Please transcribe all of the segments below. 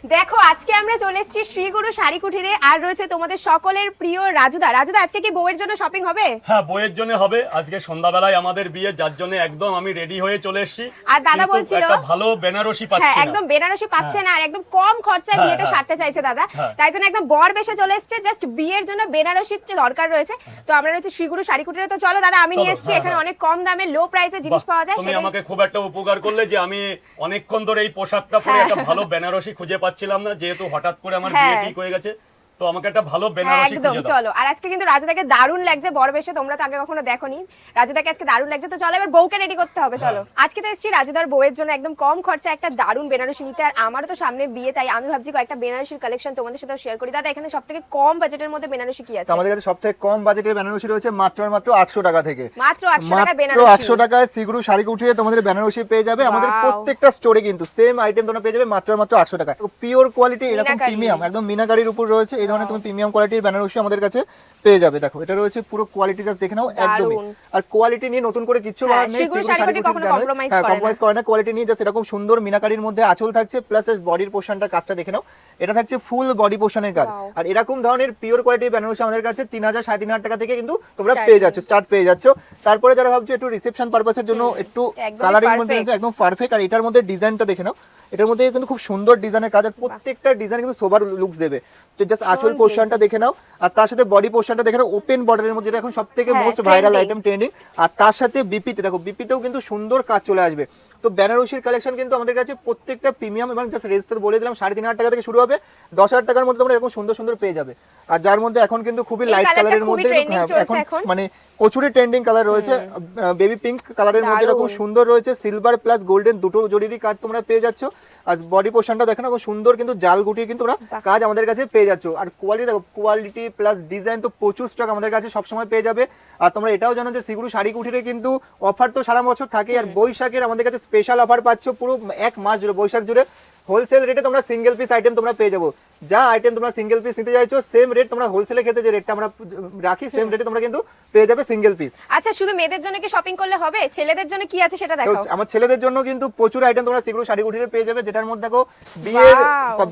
দেখো আজকে আমরা চলে এসেছি শ্রীগুরু শাড়ি কুটিরে, আর রয়েছে তোমাদের সকলের প্রিয় রাজুদা। রাজুদা, আজকে কি বউয়ের জন্য শপিং হবে? হ্যাঁ, বউয়ের জন্য হবে। আজকে সন্ধ্যাবেলায় আমাদের বিয়ে, যার জন্য একদম আমি রেডি হয়ে চলে এসেছি। আর দাদা বলছিল একটা ভালো বেনারসি পাচ্ছি হ্যাঁ, না। একদম বেনারসি পাচ্ছে না, আর একদম কম খরচায় বিয়েটা সারতে চাইছে দাদা। তাই জন্য একদম বর বেশে চলে এসেছে, জাস্ট বিয়ের জন্য বেনারসির দরকার রয়েছে। তো আমরা রয়েছে শ্রীগুরু শাড়ি কুটিরে। তো চলো দাদা, আমি নিয়ে এসেছি, এখানে অনেক কম দামে লো প্রাইসে জিনিস পাওয়া যায়। তুমি আমাকে খুব একটা উপকার করলে যে আমি অনেকক্ষণ ধরে এই পোশাকটা পরে একটা ভালো বেনারসি খুঁজে পাচ্ছিলাম না, যেহেতু হঠাৎ করে আমার বিয়ে ঠিক হয়ে গেছে। তো আমাকে একটা ভালো বেনারসি একদম খুঁজে দাও। চলো। আর আজকে কিন্তু রাজুদাকে দারুণ লাগছে বড় বেশে, তোমরা তো আগে কখনো দেখোনি। রাজুদাকে আজকে দারুণ লাগছে। তো চলো এবার বউকে রেডি করতে হবে। চলো, আজকে তো এসেছি রাজুদার বউয়ের জন্য একদম কম খরচা একটা দারুণ বেনারসি নিতে। আর আমারও তো সামনে বিয়ে, তাই আমি ভাবছি কয়েকটা বেনারসির কালেকশন তোমাদের সাথে শেয়ার করি। দাদা, এখানে সবথেকে কম বাজেটের মধ্যে বেনারসি কি আছে? আমাদের কাছে সবথেকে কম বাজেটের বেনারসি রয়েছে মাত্র 800 টাকা থেকে। মাত্র 800 টাকা মাত্র বেনারসি। 800 টাকায় শ্রীগুরু শাড়ি কুটিরে তোমাদের বেনারসি পেয়ে যাবে। আমাদের প্রত্যেকটা স্টোরে কিন্তু সেম আইটেম তোমরা পেয়ে যাবে মাত্র 800 টাকা। পিওর কোয়ালিটি, এরকম প্রিমিয়াম, একদম মিনাকারির উপর রয়েছে এই ধরনের তুমি প্রিমিয়াম কোয়ালিটির বেনারসি আমাদের কাছে পেয়ে যাবে। দেখো, এটা রয়েছে পুরো কোয়ালিটি, জাস্ট দেখে নাও একদমই। আর কোয়ালিটি নিয়ে নতুন করে কিছু বলার নেই, শ্রীগুরু শাড়ি কুটির কখনো কম্প্রোমাইজ করে না। কোয়ালিটি নিয়ে জাস্ট এরকম সুন্দর মিনাকারির মধ্যে আঁচল থাকছে, প্লাস বডির পোর্শনটার কাজটা দেখে নাও, এটা থাকছে ফুল বডি পোর্শনের কাজ। আর এরকম ধরনের পিওর কোয়ালিটির বেনারসি আমাদের কাছে 3000 3500 টাকা থেকে কিন্তু তোমরা পেয়ে যাচ্ছ, স্টার্ট পেয়ে যাচ্ছ। তারপরে যারা ভাবছো একটু রিসেপশন পারপাসের জন্য একটু কালারিং মধ্যে একদম পারফেক্ট। আর এটার মধ্যে ডিজাইনটা দেখে নাও, এটার মধ্যে কিন্তু খুব সুন্দর ডিজাইনের কাজ, আর প্রত্যেকটা ডিজাইন কিন্তু সোবার লুকস দেবে। তো জাস্ট আঁচল পোর্শনটা দেখে নাও, আর তার সাথে বডি পোর্শনটা দেখে নাও ওপেন বর্ডারের মধ্যে, যেটা এখন সবথেকে মোস্ট ভাইরাল আইটেম ট্রেন্ডিং। আর তার সাথে বিপিতে দেখো, বিপিতেও কিন্তু সুন্দর কাজ চলে আসবে। তো বেনারসির কালেকশন কিন্তু আমাদের কাছে প্রত্যেকটা প্রিমিয়াম, এবং জাস্ট রেঞ্জ তো বলে দিলাম 3500 টাকা থেকে শুরু হবে, 10000 টাকার মধ্যে তোমরা এরকম সুন্দর সুন্দর পেয়ে যাবে। আর যার মধ্যে এখন কিন্তু খুবই লাইট কালারের মধ্যে এখন মানে প্রচুরই ট্রেন্ডিং কালার রয়েছে, বেবি পিঙ্ক কালারের মধ্যে এরকম সুন্দর রয়েছে, সিলভার প্লাস গোল্ডেন দুটো জরিরই কাজ তোমরা পেয়ে যাচ্ছ। আর বডি পোর্শনটা দেখো না, খুব সুন্দর কিন্তু জাল গুটির কিন্তু তোমরা কাজ আমাদের কাছে পেয়ে যাচ্ছ। আর কোয়ালিটি দেখো, কোয়ালিটি প্লাস ডিজাইন তো প্রচুর স্টক আমাদের কাছে সবসময় পেয়ে যাবে। আর তোমরা এটাও জানো যে শ্রীগুরু শাড়ি কুটিরে কিন্তু অফার তো সারা বছর থাকে, আর বৈশাখের আমাদের কাছে স্পেশাল অফার পাচ্ছ পুরো এক মাস জুড়ে, বৈশাখ জুড়ে হোলসেল রেটে তোমরা সিঙ্গেল পিস আইটেম তোমরা পেয়ে যাবো। যা আইটেম তোমরা সিঙ্গেল পিস নিতে চাইছো সেম রেট তোমরা হোলসেলে খেতে যে রেটটা আমরা রাখি সেম রেটে তোমরা কিন্তু পেয়ে যাবে সিঙ্গেল পিস। আচ্ছা, শুধু মেয়েদের জন্য কি শপিং করলে হবে? ছেলেদের জন্য কি আছে সেটা দেখাও। আমার ছেলেদের জন্য কিন্তু প্রচুর আইটেম তোমরা শ্রীগুরু শাড়ি কুটিরে পেয়ে যাবে, যেটার মধ্যে দেখো বিয়ের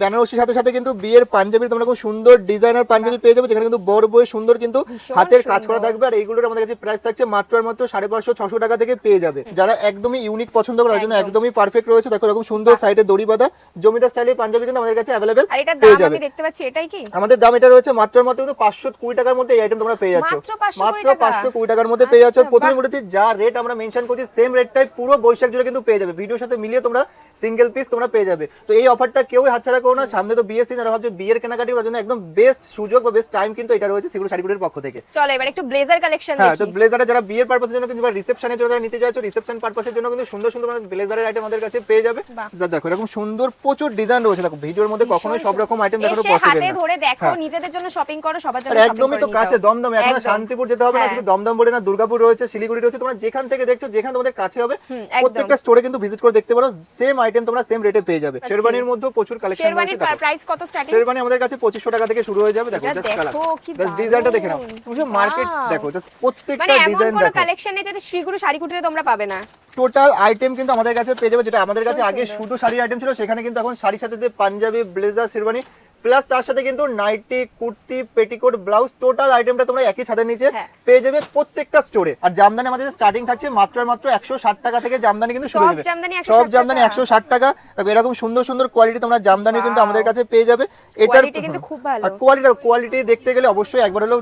বেনারসির সাথে সাথে কিন্তু বিয়ের পাঞ্জাবি তোমরা খুব সুন্দর ডিজাইনার পাঞ্জাবি পেয়ে যাবে, যেখানে কিন্তু বড় বড় সুন্দর কিন্তু হাতের কাজ করা থাকবে। আর এইগুলোর আমাদের কাছে প্রাইস থাকছে মাত্র 550-600 টাকা থেকে পেয়ে যাবে। যারা একদমই ইউনিক পছন্দ করে তার জন্য একদমই পারফেক্ট রয়েছে। দেখো এরকম সুন্দর সাইডে দড়ি বাঁধা জমিদার স্টাইলের পাঞ্জাবি কিন্তু আমাদের কাছে अवेलेबल পেয়ে যাবে। আমি দেখতে পাচ্ছি এটাই কি আমাদের দাম এটা রয়েছে মাত্র কিন্তু 520 টাকার মধ্যে এই আইটেম তোমরা পেয়ে যাচ্ছ, মাত্র 520 টাকার মধ্যে পেয়ে যাচ্ছ। প্রথমে বলেছি যা রেট আমরা মেনশন করছি সেম রেটটাই পুরো বৈশাখ জুড়ে কিন্তু পেয়ে যাবে, ভিডিওর সাথে মিলিয়ে তোমরা সিঙ্গেল পিস তোমরা পেয়ে যাবে। তো এই অফারটা কেউ হাতছাড়া করো না, সামনে তো বিয়ে সিজন, যারা ভাবছো বিয়ের কেনাকাটি করার জন্য একদম বেস্ট সুযোগ বা বেস্ট টাইম কিন্তু এটা রয়েছে শ্রীগুরু শাড়ি কুটিরের পক্ষ থেকে। চলো এবার একটু ব্লেজার কালেকশন দেখি। হ্যাঁ, তো ব্লেজারে যারা বিয়ের পারপাসের জন্য কিন্তু রিসেপশনের জন্য যারা নিতে চাইছো, রিসেপশন পারপাসের জন্য কিন্তু সুন্দর সুন্দর ব্লেজারের আইটেম আমাদের কাছে পেয়ে যাবে। যা দেখো এরকম সুন্দর প্রচুর ডিজাইন রয়েছে, দেখো ভিডিওর মধ্যে কখনোই সব রকম আইটেম দেখানো পসিবল না। হাতে ধরে দেখো, নিজেদের জন্য শপিং করো, সবার জন্য শপিং করো। একদমই তো কাছে দমদম, এখন শান্তিপুর যেতে হবে না, শুধু দমদম বলে না, দুর্গাপুর রয়েছে, শিলিগুড়ি রয়েছে, তোমরা যেখান থেকে দেখছো, যেখানে তোমাদের কাছে হবে প্রত্যেকটা স্টোরে কিন্তু ভিজিট করে দেখতে পারো, সেম আইটেম তোমরা সেম রেটে পেয়ে যাবে। শেরওয়ানির মধ্যে প্রচুর কালেকশন রয়েছে। শেরওয়ানির প্রাইস কত স্টার্টিং? শেরওয়ানি আমাদের কাছে 2500 টাকা থেকে শুরু হয়ে যাবে। দেখো জাস্ট কালার, জাস্ট ডিজাইনটা দেখে নাও, তুমি মার্কেট দেখো, জাস্ট প্রত্যেকটা ডিজাইন দেখো। কোনো কালেকশন নেই যেটা শ্রীগুরু শাড়ি কুটিরে তোমরা পাবে না। টোটাল আইটেম কিন্তু আমাদের কাছে পেয়ে যাবে, যেটা আমাদের কাছে আগে শুধু শাড়ির আইটেম ছিল, সেখানে কিন্তু এখন শাড়ির সাথে পাঞ্জাবি, ব্লেজার, শেরওয়ানি প্লাস তার সাথে কিন্তু nightie, kurti, petticoat, blouse, total আইটেমটা তোমরা একই ছাদের নিচে পেয়ে যাবে প্রত্যেকটা স্টোরে। আর জামদানি আমাদের স্টার্টিং থাকছে মাত্র 160 টাকা থেকে জামদানি কিন্তু শুরু হবে, সব জামদানি 160 টাকা। এরকম সুন্দর সুন্দর কোয়ালিটি তোমরা জামদানি কিন্তু আমাদের কাছে পেয়ে যাবে। এটার কিন্তু খুব ভালো। আর কোয়ালিটি দেখতে গেলে অবশ্যই একবার হলো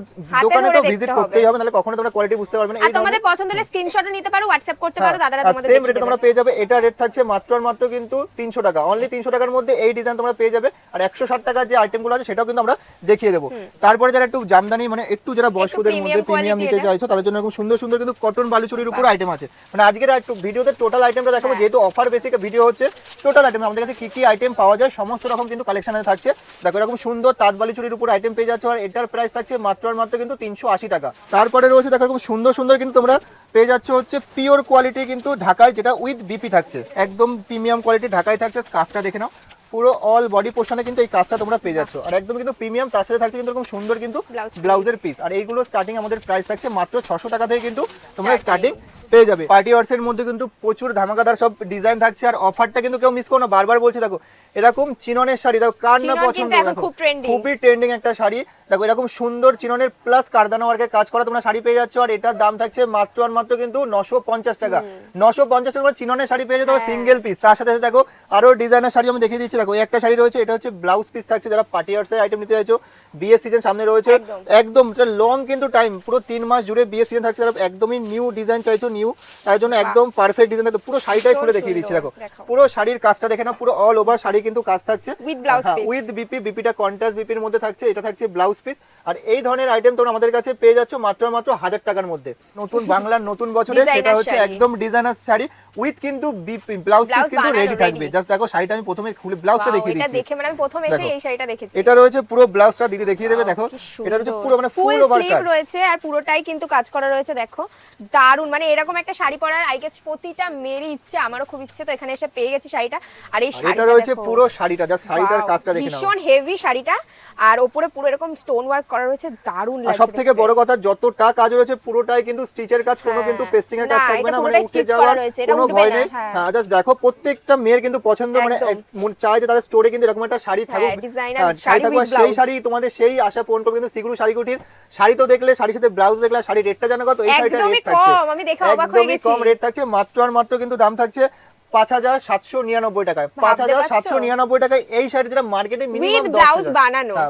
দোকানে তো ভিজিট করতেই হবে, নাহলে কখনো তোমরা কোয়ালিটি বুঝতে পারবে না। আর তোমাদের পছন্দ হলে স্ক্রিনশটও নিতে পারো, WhatsApp করতে পারো, দাদারা তোমাদের সেম রেটে তোমরা পেয়ে যাবে। এটা রেট থাকছে মাত্র কিন্তু 300 টাকা, অনলি 300 টাকার মধ্যে এই ডিজাইন তোমরা পেয়ে যাবে। আর 160 টাকার যে আইটেমগুলো আছে সেটাও কিন্তু আমরা দেখিয়ে দেবো। তারপরে যারা একটু জামদানি মানে একটু যারা বয়স্কদের মধ্যে প্রিমিয়াম নিতে চাইছো, তাদের জন্য এরকম সুন্দর সুন্দর কিন্তু কটন বালুচুরির উপর আইটেম আছে। মানে আজকের একটু ভিডিওতে টোটাল আইটেমটা দেখাবো, যেহেতু অফার বেসিক ভিডিও হচ্ছে, টোটাল আইটেম আমাদের কাছে কি কি আইটেম পাওয়া যায় সমস্ত রকম কিন্তু কালেকশনে থাকছে। দেখো এরকম সুন্দর তাঁত বালুচুরির উপর আইটেম পেয়ে যাচ্ছ, আর এটার প্রাইস থাকছে মাত্র কিন্তু 380 টাকা। তারপরে রয়েছে দেখো এরকম সুন্দর সুন্দর কিন্তু তোমরা পেয়ে যাচ্ছ হচ্ছে পিওর কোয়ালিটি কিন্তু ঢাকায়, যেটা উইথ বিপি থাকছে, একদম প্রিমিয়াম কোয়ালিটি ঢাকায় থাকছে। কাজটা দেখে নাও, পুরো অল বডি পোর্শনে কিন্তু এই কাজটা তোমরা পেয়ে যাচ্ছ, আর একদম কিন্তু প্রিমিয়াম। তার সাথে থাকছে কিন্তু এরকম সুন্দর কিন্তু ব্লাউজের পিস। আর এইগুলো স্টার্টিং আমাদের প্রাইস থাকছে মাত্র 600 টাকা থেকে কিন্তু তোমরা স্টার্টিং পেয়ে যাবে। পার্টি ওয়ার্স এর মধ্যে কিন্তু প্রচুর ধামাকাদার সব ডিজাইন থাকছে, আর অফারটা কিন্তু কেউ মিস করো না, বারবার বলছি দেখো এরকম চিননের শাড়ি দেখো, কার না চিনন পছন্দ, কিন্তু এখন দেখো খুব trending। খুবই ট্রেন্ডিং একটা শাড়ি দেখো, এরকম সুন্দর চিননের প্লাস কারদানা ওয়ার্কের কাজ করা তোমরা শাড়ি পেয়ে যাচ্ছ, আর এটার দাম থাকছে মাত্র আর মাত্র কিন্তু 950 টাকা। 950 টাকা চিননের শাড়ি পেয়ে যাবে সিঙ্গেল পিস। তার সাথে সাথে দেখো আরো ডিজাইনার শাড়ি আমি দেখিয়ে দিচ্ছি, দেখো এই একটা শাড়ি রয়েছে, এটা হচ্ছে ব্লাউজ পিস থাকছে, যারা পার্টি ওয়ার্সের আইটেম নিতে চাইছো, বিয়ের সিজন সামনে রয়েছে, একদম এটা লং কিন্তু টাইম পুরো 3 মাস জুড়ে বিয়ের সিজন থাকছে, যারা একদমই নিউ ডিজাইন চাইছো নিউ, তার জন্য একদম পারফেক্ট ডিজাইন। দেখো পুরো শাড়িটাই খুলে দেখিয়ে দিচ্ছি, দেখো পুরো শাড়ির কাজটা দেখে না, পুরো অল ওভার শাড়ি কিন্তু কাজ থাকছে with blouse piece, with BP, বিপিটা কন্ট্রাস্ট বিপির মধ্যে থাকছে, এটা থাকছে ব্লাউজ পিস। আর এই ধরনের আইটেম তোমরা আমাদের কাছে পেয়ে যাচ্ছ মাত্র মাত্র 1000 টাকার মধ্যে। নতুন বাংলার নতুন বছরে সেটা হচ্ছে একদম ডিজাইনার শাড়ি উইথ কিন্তু বিপি ব্লাউজ পিস কিন্তু রেডি থাকবে। জাস্ট দেখো শাড়িটা আমি প্রথমে খুলে ব্লাউজটা দেখিয়ে এটা দিচ্ছি, দেখে মানে আমি প্রথম এসে এই শাড়িটা দেখেছি, এটা রয়েছে পুরো ব্লাউজটা দিদি দেখিয়ে দেবে, দেখো এটা রয়েছে পুরো মানে ফুল ওভার কাজ রয়েছে, আর পুরোটাই কিন্তু কাজ করা রয়েছে, দেখো দারুন। মানে এরকম একটা শাড়ি পরার আই গেস প্রতিটা মেয়েরই ইচ্ছে, আমারও খুব ইচ্ছে, তো এখানে এসে পেয়ে গেছি শাড়িটা। আর এই শাড়িটা এটা রয়েছে পুরো শাড়িটা, জাস্ট শাড়িটার কাজটা দেখে নাও, ভীষণ হেভি শাড়িটা, আর উপরে পুরো এরকম স্টোন ওয়ার্ক করা রয়েছে, দারুন লাগছে। সবথেকে বড় কথা যতটা কাজ রয়েছে পুরোটাই কিন্তু স্টিচের কাজ, কোনো কিন্তু পেস্টিং এর কাজ থাকবে না, মানে উঠে যাওয়ার কোনো ভয় নেই। হ্যাঁ জাস্ট দেখো প্রত্যেকটা মেয়ের কিন্তু পছন্দ, মানে চাই যে তাদের স্টোরে কিন্তু এরকম একটা শাড়ি থাকুক, শাড়ি থাকুক, সেই শাড়ি তোমাদের সেই আশা পূরণ করবে। কিন্তু সিগুরু শাড়িকুটির শাড়ি তো দেখলে, শাড়ির সাথে ব্লাউজ দেখলে, শাড়ির রেটটা জানো কত? এই শাড়িটার রেট থাকছে আমি দেখে অবাক হয়ে গেছি, কম রেট থাকছে, মাত্র আর মাত্র কিন্তু দাম থাকছে 5799 টাকায়। 5799 টাকায় এই শাড়ি, যেটা মার্কেটে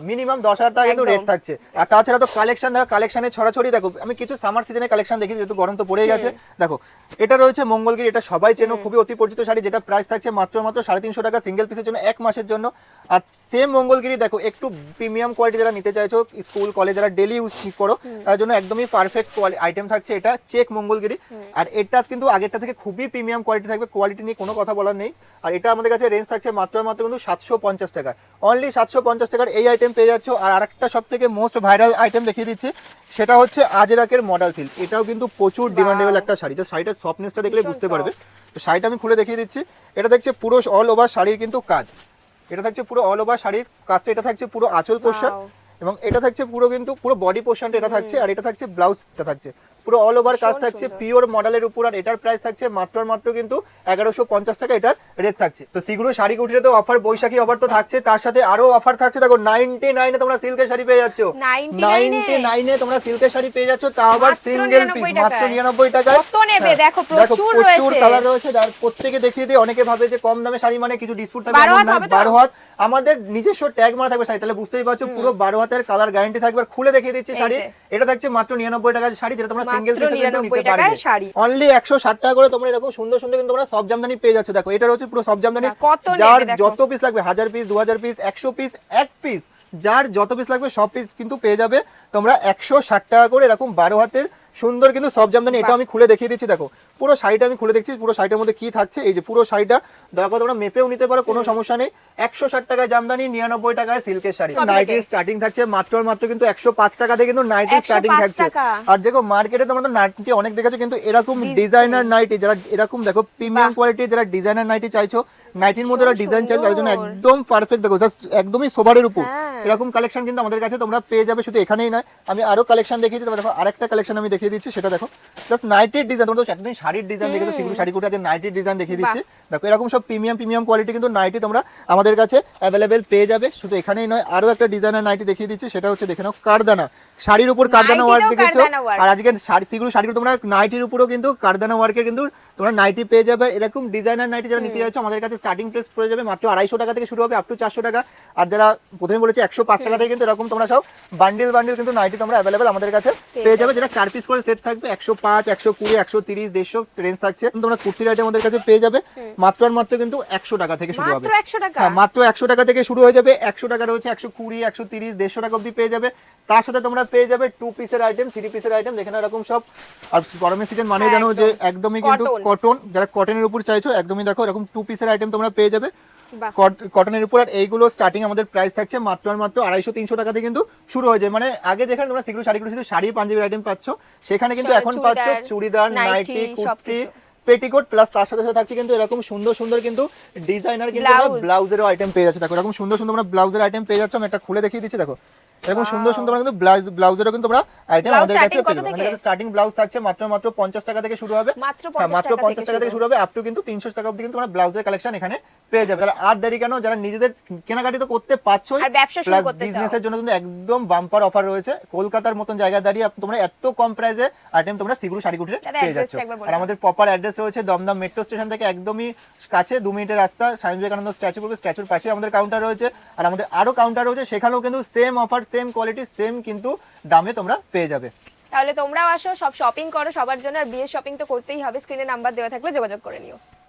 মিনিমাম 10,000 টাকা কিন্তু রেট থাকছে। আর তাছাড়া তো কালেকশন দেখো, কালেকশনে ছড়াছড়ি দেখো। আমি কিছু সামার সিজনের কালেকশন দেখি, যেহেতু গরম তো পড়ে গেছে। দেখো এটা রয়েছে মঙ্গলগিরি, এটা সবাই চেনো, খুবই অতি পরিচিত শাড়ি, যেটা প্রাইস থাকছে মাত্র মাত্র 350 টাকা সিঙ্গেল পিসের জন্য 1 মাসের জন্য। আর সেম মঙ্গলগিরি দেখো একটু প্রিমিয়াম কোয়ালিটি যারা নিতে চাইছো, স্কুল কলেজ যারা ডেলি ইউজ করো, তার জন্য একদমই পারফেক্ট আইটেম থাকছে এটা চেক মঙ্গলগিরি। আর এটা কিন্তু আগেরটা থেকে খুবই প্রিমিয়াম কোয়ালিটি থাকবে, কোয়ালিটি নিয়ে কোনো কথা বলার নেই। আর এটা আমাদের কাছে রেঞ্জ থাকছে মাত্র মাত্র কিন্তু 750 টাকা, অনলি 750 টাকার এই আইটেম পেয়ে যাচ্ছ। আর আরেকটা সবথেকে মোস্ট ভাইরাল আইটেম দেখিয়ে দিচ্ছি, সেটা হচ্ছে আজরাকের মডেল সিল্ক। এটাও কিন্তু প্রচুর ডিমান্ডেবল একটা শাড়ি, যে শাড়িটার সফটনেসটা দেখলে বুঝতে পারবে। তো শাড়িটা আমি খুলে দেখিয়ে দিচ্ছি, এটা দেখছে পুরো অল ওভার শাড়ির কিন্তু কাজ, এটা থাকছে পুরো অল ওভার শাড়ির কাজটা, এটা থাকছে পুরো আঁচল পোর্শন, এবং এটা থাকছে পুরো কিন্তু পুরো বডি পোর্শনটা এটা থাকছে, আর এটা থাকছে ব্লাউজটা থাকছে পুরো অল ওভার কাজ থাকছে পিওর মডেলের উপর। আর এটার প্রাইস থাকছে মাত্র মাত্র কিন্তু 1150 টাকা এটার রেট থাকছে। তো সিগুরু শাড়ি কুটিরে তো অফার, বৈশাখী অফার তো থাকছে, তার সাথে আরো অফার থাকছে। দেখো 99 এ তোমরা সিল্কের শাড়ি পেয়ে যাচ্ছ, 99 এ তোমরা সিল্কের শাড়ি পেয়ে যাচ্ছ, তাও আবার সিঙ্গেল পিস মাত্র 99 টাকায়। কত নেবে দেখো, প্রচুর কালার রয়েছে, আর প্রত্যেককে দেখিয়ে দিই। অনেকে ভাবে যে কম দামে শাড়ি মানে কিছু ডিসপুট থাকবে, 12 হাত আমাদের নিজস্ব ট্যাগ মারা থাকবে শাড়ি, তাহলে বুঝতেই পারছো পুরো 12 হাতের কালার গ্যারান্টি থাকবে। আর খুলে দেখিয়ে দিচ্ছি শাড়ি, এটা থাকছে মাত্র 99 টাকার শাড়ি, যেটা তোমরা সিঙ্গেল পিস নিতে পারবে অনলি 160 টাকা করে। তোমরা এরকম সুন্দর সুন্দর কিন্তু তোমরা সব জামদানি পেয়ে যাচ্ছ। দেখো এটা হচ্ছে পুরো সব জামদানি, যার যত পিস লাগবে 1000 পিস 2000 পিস 100 পিস 1 পিস, যার যত পিস লাগবে সব পিস কিন্তু পেয়ে যাবে তোমরা 160 টাকা করে। এরকম 12 হাতের সুন্দর কিন্তু সব জামদানি, এটা আমি খুলে দেখিয়ে দিচ্ছি। দেখো পুরো শাড়িটা আমি খুলে দেখছি, পুরো শাড়িটার মধ্যে কি থাকছে। এই যে পুরো শাড়িটা দেখো, তোমরা মেপেও নিতে পারো, কোনো সমস্যা নেই। 160 টাকায় জামদানি, 99 টাকায় সিল্কের শাড়ি। নাইটি স্টার্টিং থাকছে মাত্র মাত্র কিন্তু 105 টাকা থেকে কিন্তু নাইটি স্টার্টিং থাকছে। আর দেখো মার্কেটে তোমরা তো নাইটি অনেক দেখেছো, কিন্তু এরকম ডিজাইনার নাইটি, যারা এরকম দেখো প্রিমিয়াম কোয়ালিটির যারা ডিজাইনার নাইটি চাইছো, নাইটির মধ্যে ডিজাইন চাই, তার জন্য একদম পারফেক্ট। দেখো জাস্ট একদমই সোভারের উপর এরকম কালেকশন কিন্তু আমাদের কাছে তোমরা পেয়ে যাবে। শুধু এখানেই নয়, আমি আরো কালেকশন দেখিয়েছি। দেখো আরেকটা কালেকশন আমি দেখিয়ে দিচ্ছি, সেটা দেখো জাস্ট নাইটির ডিজাইন। তোমরা তো একদম শাড়ির ডিজাইন দেখেছো, সিগুরু শাড়ি কুটি আছে, নাইটির ডিজাইন দেখিয়ে দিচ্ছি। দেখো এরকম সব প্রিমিয়াম কোয়ালিটি কিন্তু নাইটি তোমরা আমাদের কাছে অ্যাভেলেবেল পেয়ে যাবে। শুধু এখানেই নয়, আরো একটা ডিজাইনার নাইটি দেখিয়ে দিচ্ছি, সেটা হচ্ছে দেখে নাও কারদানা, শাড়ির উপর কারদানা ওয়ার্ক দেখেছো। আর আজকে সিগুরু শাড়ি তোমরা নাইটির উপরও কিন্তু কারদানা ওয়ার্কের কিন্তু তোমরা নাইটি পেয়ে যাবে। এরকম ডিজাইনার নাইটি যারা নিতে যাচ্ছ, আমাদের কাছে স্টার্টিং প্রাইস পড়ে যাবে মাত্র 250 টাকা থেকে শুরু হবে, আপ টু 400 টাকা। আর যারা প্রথমে বলেছে 105 টাকা থেকে কিন্তু এরকম তোমরা সব বান্ডিল কিন্তু নাইটি তোমরা অ্যাভেলেবেল আমাদের কাছে পেয়ে যাবে, যেটা 4 পিস করে সেট থাকবে। 105 120 130 150 রেঞ্জ থাকছে। তোমরা কুর্তির আইটেম আমাদের কাছে পেয়ে যাবে মাত্র আর মাত্র কিন্তু 100 টাকা থেকে শুরু হবে, মাত্র 100 টাকা থেকে শুরু হয়ে যাবে। 100 টাকা রয়েছে, 120 130 150 টাকা অবধি পেয়ে যাবে। তার সাথে তোমরা পেয়ে যাবে 2 পিসের আইটেম 3 পিসের আইটেম, দেখেন এরকম সব। আর গরমের সিজন মানে জানো যে একদমই কিন্তু কটন, যারা কটনের উপর চাইছো একদমই দেখো এরকম 2 পিসের আইটেম তোমরা পেয়ে যাবে কটনের উপর। আর এইগুলো স্টার্টিং আমাদের প্রাইস থাকছে মাত্র আর মাত্র 250-300 টাকা থেকে কিন্তু শুরু হয়ে যায়। মানে আগে যেখানে তোমরা সিগুরু শাড়িগুলো শুধু শাড়ি পাঞ্জাবির আইটেম পাচ্ছ, সেখানে কিন্তু এখন পাচ্ছ churidar, nightie, kurti, petticoat, plus তার সাথে সাথে থাকছে কিন্তু এরকম সুন্দর সুন্দর কিন্তু ডিজাইনার কিন্তু ব্লাউজেরও আইটেম পেয়ে যাচ্ছে। দেখো এরকম সুন্দর সুন্দর আমরা ব্লাউজের আইটেম পেয়ে যাচ্ছ। আমি একটা খুলে দেখিয়ে দিচ্ছি। দেখো এরকম সুন্দর সুন্দর কিন্তু ব্লাউজেরও কিন্তু তোমরা আইটেম Blouse আমাদের কাছে starting কত পেয়ে যাবে। থেকে? আমাদের কাছে স্টার্টিং ব্লাউজ থাকছে মাত্র 50 টাকা থেকে শুরু হবে। মাত্র হ্যাঁ, 50 মাত্র টাকা 50 টাকা থেকে শুরু হবে, আপ টু কিন্তু 300 টাকা অবধি কিন্তু তোমরা ব্লাউজের কালেকশন এখানে পেয়ে যাবে। তাহলে আর দেরি কেন, যারা নিজেদের কেনাকাটি তো করতে পারছোই, আর ব্যবসা শুরু প্লাস করতে চাও। বিজনেসের জন্য কিন্তু একদম বাম্পার অফার রয়েছে। কলকাতার মতন জায়গায় দাঁড়িয়ে তোমরা এত কম প্রাইসে আইটেম তোমরা সিগুরু শাড়িকুটিরে দাদা, পেয়ে address যাচ্ছ। টা একবার বলে আর দাও। আমাদের প্রপার অ্যাড্রেস রয়েছে দমদম মেট্রো স্টেশন থেকে একদমই কাছে, 2 মিনিটের রাস্তা। স্বামী বিবেকানন্দ স্ট্যাচু পড়বে, স্ট্যাচুর পাশে আমাদের কাউন্টার রয়েছে। আর আমাদের আরো কাউন্টার রয়েছে, সেখানেও কিন্তু same offer, same quality, same কিন্তু দামে তোমরা পেয়ে যাবে। তাহলে তোমরাও আসো, সব শপিং করো সবার জন্য। আর বিয়ের শপিং তো করতেই হবে, স্ক্রিনে নাম্বার দেওয়া থাকলে যোগাযোগ করে নিও।